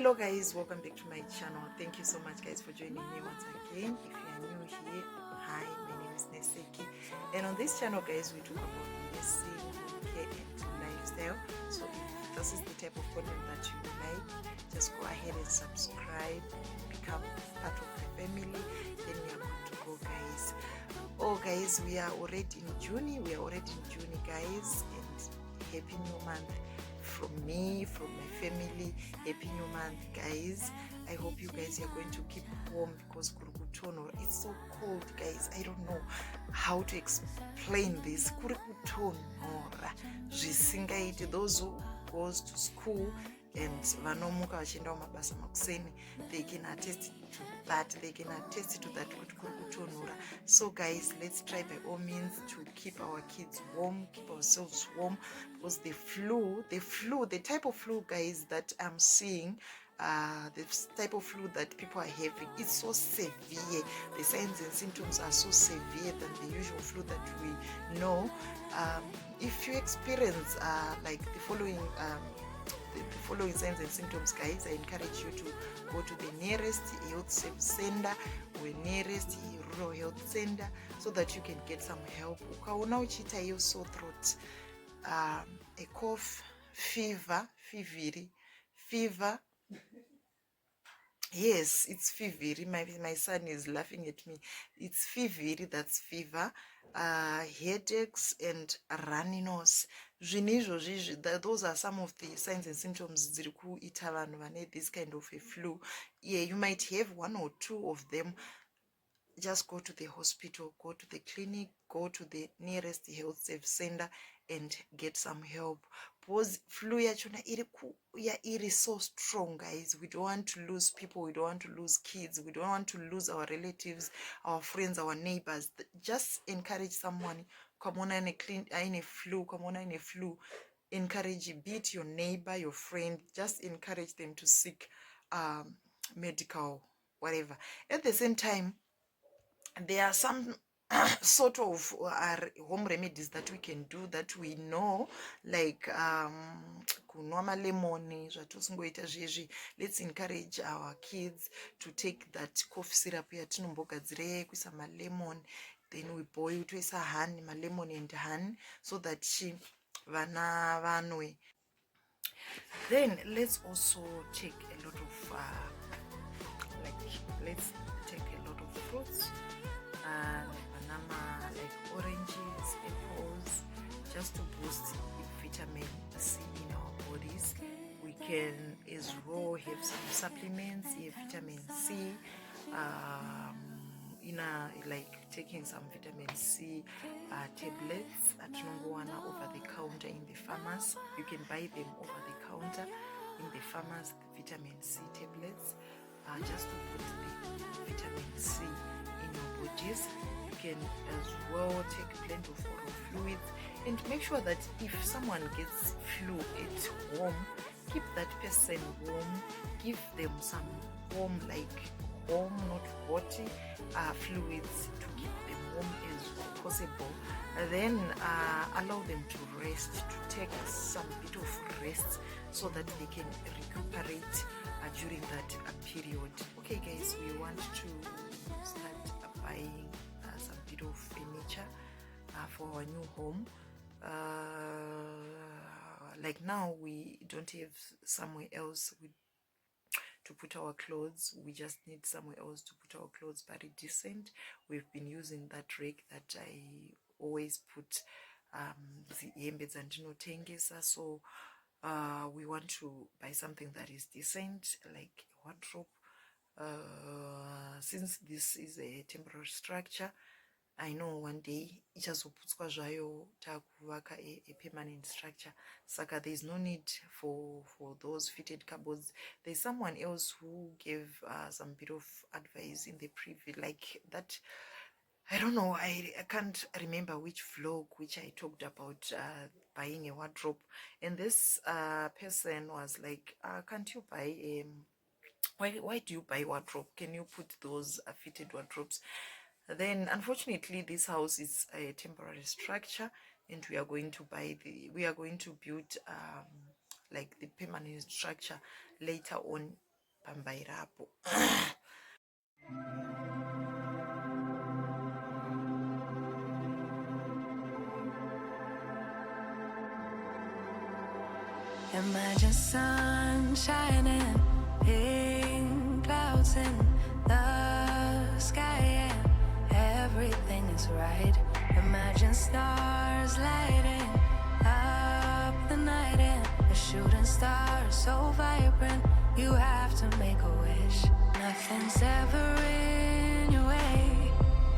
Hello guys, welcome back to my channel. Thank you so much guys for joining me once again. If you are new here, hi, my name is Neseki, and on this channel guys we talk about nursing, home care and lifestyle. So if this is the type of content that you like, just go ahead and subscribe, become part of the family, then we are good to go guys. Oh guys, we are already in June, guys, and happy new month from me, from my family. Happy new month guys. I hope you guys are going to keep warm because kurukutono, it's so cold guys. I don't know how to explain this. Kurukutonora zvisingaiti. Those who goes to school and vanomuka vachienda kumabasa makuseni, they can attest to that, kuti kurukutonora. So guys, let's try by all means to keep our kids warm, keep ourselves warm, because the type of flu guys that I'm seeing, the type of flu that people are having, it's so severe. The signs and symptoms are so severe than the usual flu that we know. If you experience like the following signs and symptoms guys, I encourage you to go to the nearest health service center or nearest rural health center so that you can get some help. Ukaona uchiita iyo sore throat, a cough, fever. Yes, it's fever. My son is laughing at me. It's fever, that's fever. Headaches and runny nose. Those are some of the signs and symptoms dziri kuita vanhu vane this kind of a flu. Yeah, you might have one or two of them. Just go to the hospital, go to the clinic, go to the nearest health service center and get some help. Because flu yachona iri so strong guys. We don't want to lose people, we don't want to lose kids, we don't want to lose our relatives, our friends, our neighbors. Just encourage someone. Come on in a flu, encourage, beat your neighbor, your friend, just encourage them to seek medical whatever. At the same time, there are some sort of home remedies that we can do that we know, like kunwa malemoni zvatosingoita zvezvi. Let's encourage our kids to take that cough syrup yatinombogadzira kuisa malemon, then we boil toisa honey, malemon and honey, so that vana vanwe. Then let's also take a lot of let's take a lot of fruits, banana, like oranges, apples, just to boost vitamin C in our bodies. We can as well have some supplements, vitamin C, like taking some vitamin C tablets at number one over the counter in the pharmacy. You can buy them over the counter in the pharmacy, the vitamin C tablets, just to put the vitamin C in your bodies. You can as well take plenty of oral fluids, and make sure that if someone gets flu at home, keep that person warm, give them some warm, like warm, not hot, fluids to keep them warm as possible. And then allow them to rest, to take some bit of rest so that they can recuperate during that period. Okay guys, we want to start buying some bit of furniture for our new home. Like now we don't have somewhere else to put our clothes. We just need somewhere else to put our clothes very decent. We've been using that rake that I always put the hembe dzandinotengesa. So we want to buy something that is decent, like a wardrobe. Since this is a temporary structure, I know one day ichazoputswa zvayo takuvaka a permanent structure. Saka there's no need for those fitted cupboards. There's someone else who gave some bit of advice in the preview, like that. I don't know, I can't remember which vlog which I talked about buying a wardrobe, and this person was like, can't you buy why do you buy wardrobe? Can you put those fitted wardrobes? Then unfortunately this house is a temporary structure, and we are going to build like the permanent structure later on pambaira hapo. Imagine sun shining, pink clouds in the sky, and everything is right. Imagine stars lighting up the night, and a shooting star so vibrant. You have to make a wish. Nothing's ever in your way.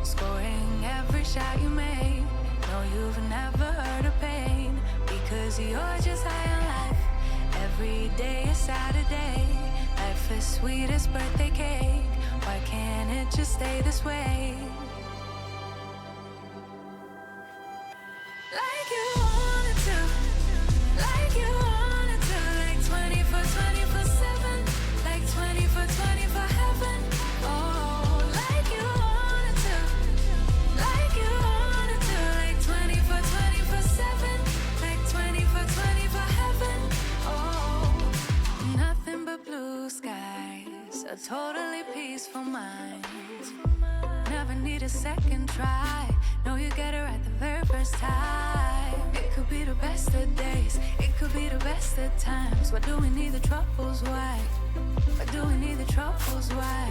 Scoring every shot you make. No, you've never heard of pain, because you're just high on life. Every day is Saturday. Life is sweet as birthday cake. Why can't it just stay this way? Like you wanted to, like you wanted to, like 24/7, like 24/24 heaven. Oh, like you wanted to, like you wanted to, like 24/7, like 24/24 heaven. Oh, nothing but blue skies, a totally peaceful mind. Never need a second try. No, you get it right the very first time. It could be the best of days, it could be the best of times. Why do we need the troubles? Why? Why do we need the troubles? Why?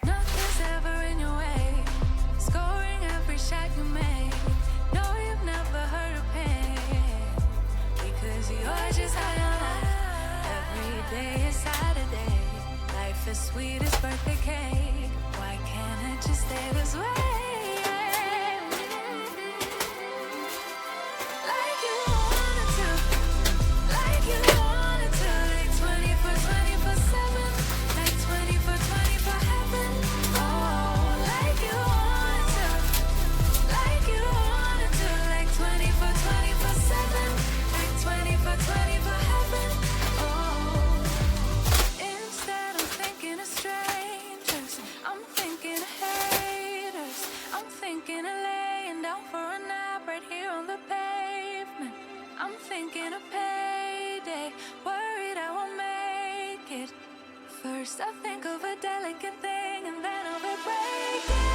Nothing's ever in your way. Scoring every shot you make. No, you've never heard of pain, because you're just high on life. Every day is Saturday. Life is sweet as birthday cake. Why can't it just stay this way? Like you wanted to, like you wanted to, like 24/7, like 24/24 heaven. Oh, like you wanted to, like you wanted to, like 24/7, like 24/24 heaven. Oh, instead of thinking of strangers, I'm thinking of haters. I'm thinking of laying down for a nap right here on the pavement. I'm thinking of payday, worried I won't make it. First I think of a delicate thing, and then of it breaking.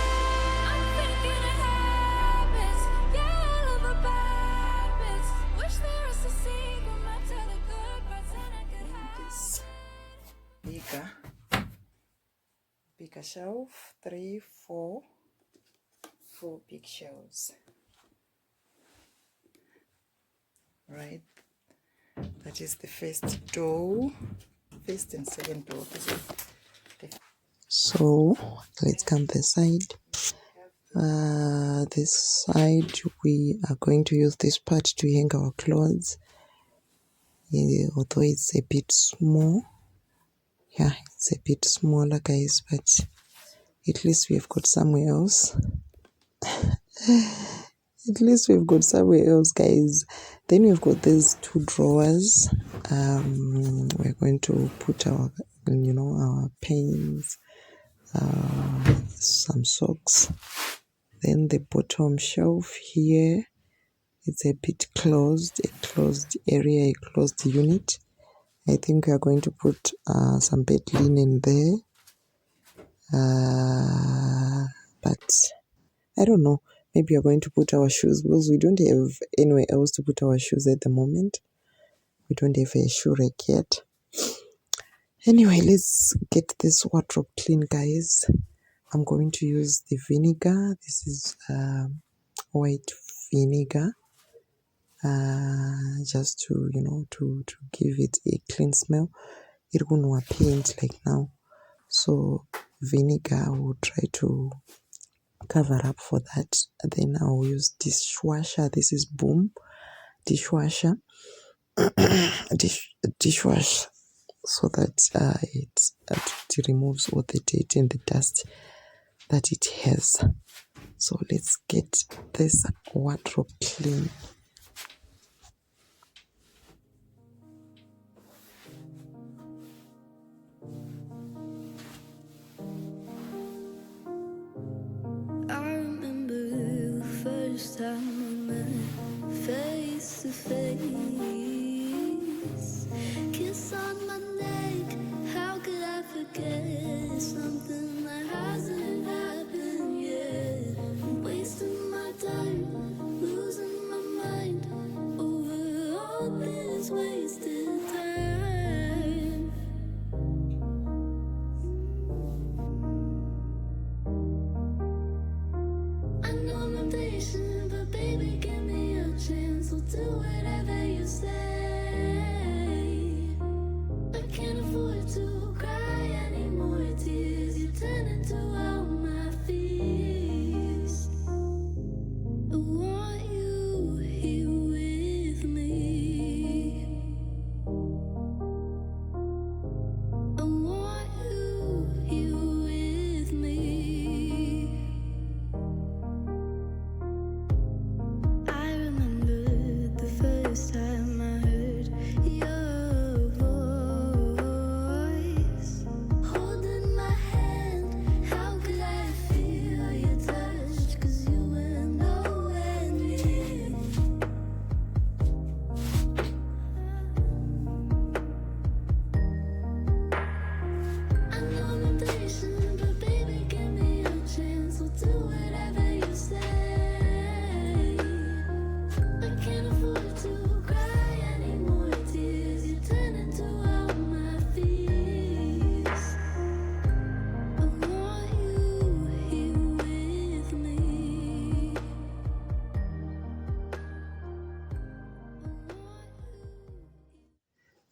I'm thinking of habits, yeah, all of the bad bits. Wish there was a secret map to the good parts, and I could have This bigger shelf, 3, 4 big shelves. Right, that is the first door, first and second door. So let's come this side. This side we are going to use this part to hang our clothes, although it's a bit small. Yeah, it's a bit smaller, guys, but at least we've got somewhere else. At least we've got somewhere else, guys. Then we've got these 2 drawers. We're going to put our, our pens, some socks. Then the bottom shelf here, it's a bit closed, a closed area, a closed unit. I think we are going to put some bed linen there. But I don't know. Maybe we are going to put our shoes, because we don't have anywhere else to put our shoes at the moment. We don't have a shoe rack yet. Anyway, let's get this wardrobe clean, guys. I'm going to use the vinegar. This is white vinegar, just to to give it a clean smell. It won't paint like now, so vinegar will try to cover up for that. Then I'll use dishwasher. This is Boom dishwasher. Dishwash, so that it removes all the dirt and the dust that it has. So let's get this wardrobe clean. I remember the first time we met, face to face. Kiss on my neck, how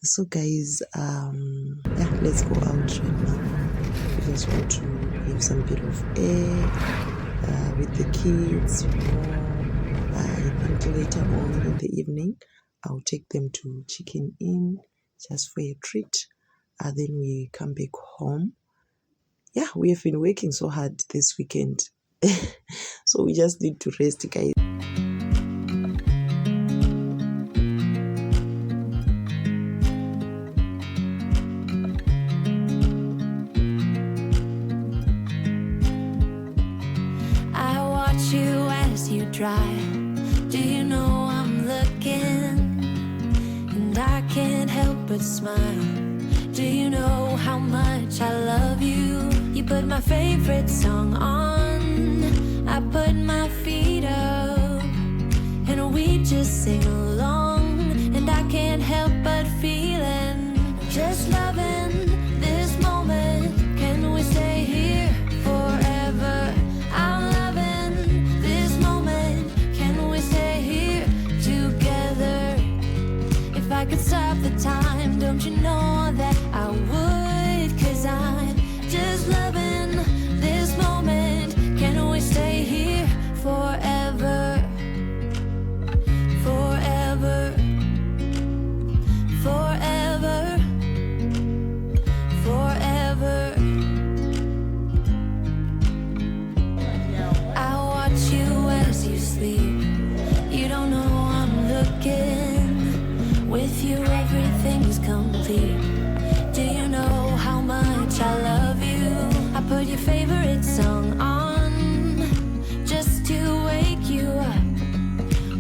So guys, yeah, let's go out right now. We just want to have some bit of air with the kids, I think later on in the evening I'll take them to Chicken Inn just for a treat. Then we come back home. Yeah, we have been working so hard this weekend. So we just need to rest, guys. I watch you as you drive. Do you know I'm looking? And I can't help but smile. Do you know how much I love you? You put my favorite song on. I put my feet up, and we just sing along. And I can't help but feeling, just loving this moment. Can we stay here forever? I'm loving this moment. Can we stay here together? If I could stop the time, don't you know that I would? 'Cause I'm just loving this moment. Can we stay here forever? Forever. Forever. Forever. I watch you as you sleep. You don't know I'm looking. With you everything's complete. Do you know how much I love you? I put your favorite song on just to wake you up.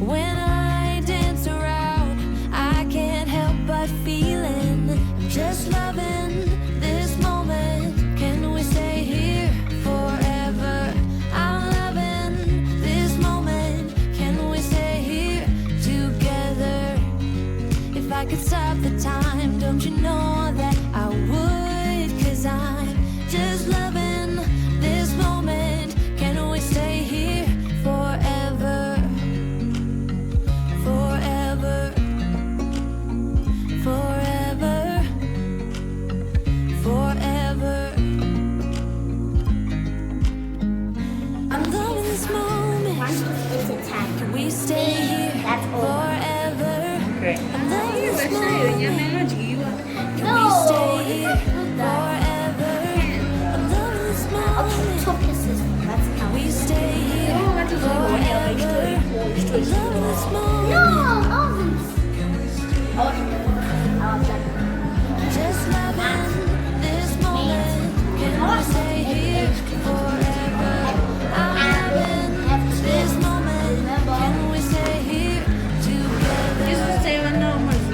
When I dance around, I can't help but feeling, just loving this moment. Can we stay here forever? I'm loving this moment. Can we stay here together? If I could stop the time, don't you know that I would? 'Cause I'm just loving this moment. Can we stay here forever? Forever. Forever. Forever. I'm loving this moment. Can we stay here forever? I'm loving this moment. Can we stay here forever? I'm loving this moment. Can we stay here forever? I'm loving this moment. Just loving this moment. Can we stay here forever? I'm loving this moment. Can we stay here together?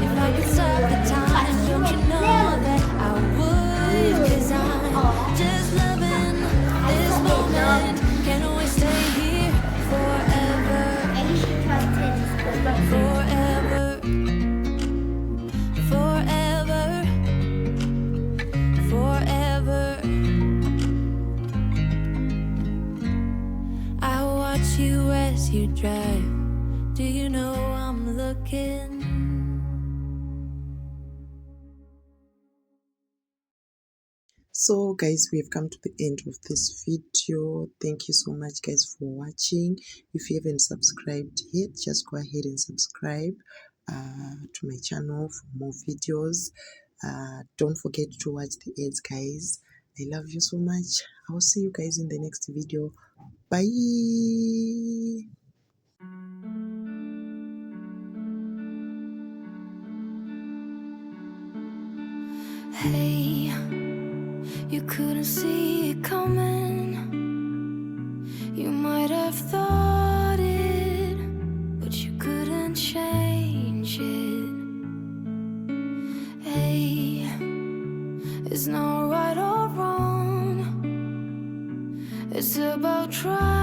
If I could stop the time, don't you know that I would? 'Cause I'm just loving this moment. Can we stay here forever? Forever. Forever. Forever. I watch you as you drive. Do you know I'm looking? So guys, we have come to the end of this video. Thank you so much guys for watching. If you haven't subscribed yet, just go ahead and subscribe to my channel for more videos. Don't forget to watch the ads, guys. I love you so much. I'll see you guys in the next video. Bye. Hey, you couldn't see it coming. You might have thought it, but you couldn't change it. Hey, it's not right or wrong. It's about trying.